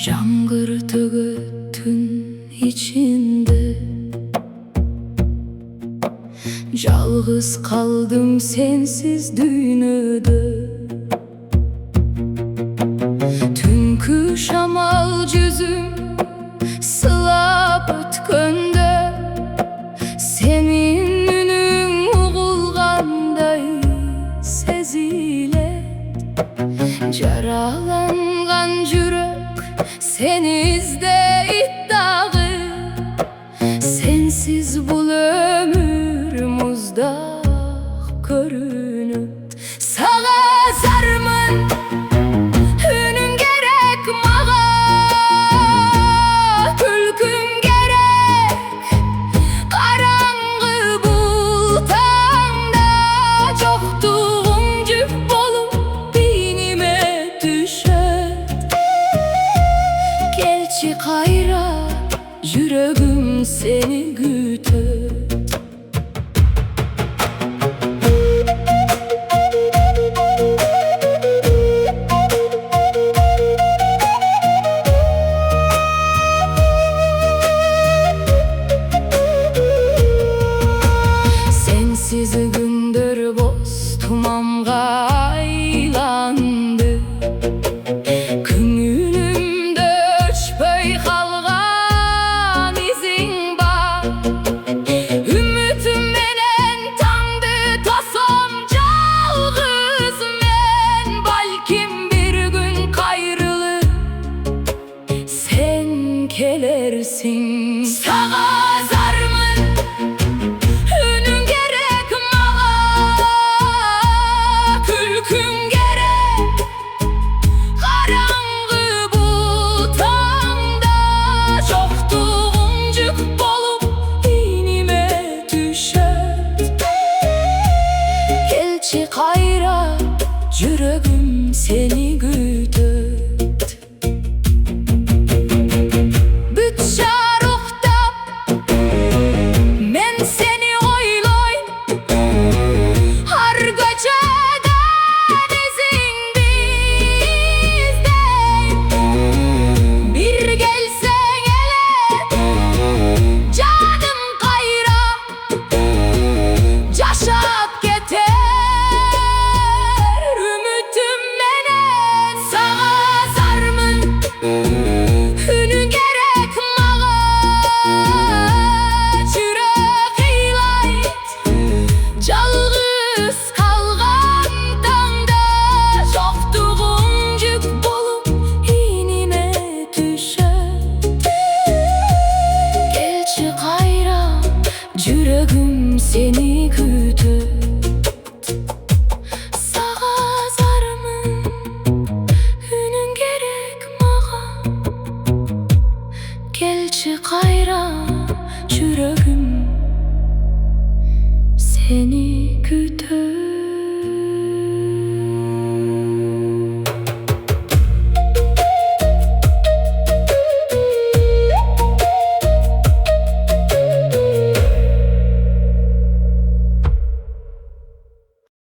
Жаңғыртығы түн içinde Жалғыз қалдым sensiz dünyada Түнкү шамал жүзüm сылап өткөндө Senin үнүң угулгандай сезилет Жараланган жүрөк seni izleyip dağı Sensiz bul ömür muzdaq görünüp Sağa zarmın ünün gerek mağa Külküm gerek karangı bultanda Çoktuğum cüp bolup beynime düşet Gelçi kayra yüreğim seni güter Sensiz gündür boz tumamga aylandı Köngülümde öçpöy kalgan izin bar Ümitim menen tandı tasam жалгыз men Balkim bir gün kayrılır sen kelersin Sağa zarmın ünün gerek mağa Külküm gerek karangı bultanda Çoktuğum cük bolup beynime düşet Gelçi kayra yüreğim seni gütet Bütçe ruhta men seni oylayım Har göçeden izin bizdeyim Bir gelsen ele canım kayra Yaşat geter ümitim menen Sağa zarmın ünün gerek mağa Çürek ilayt Жалгыз kalgan tanda Çoktuğum cük bolup inime düşet Gelçi kayra yüreğim seni güter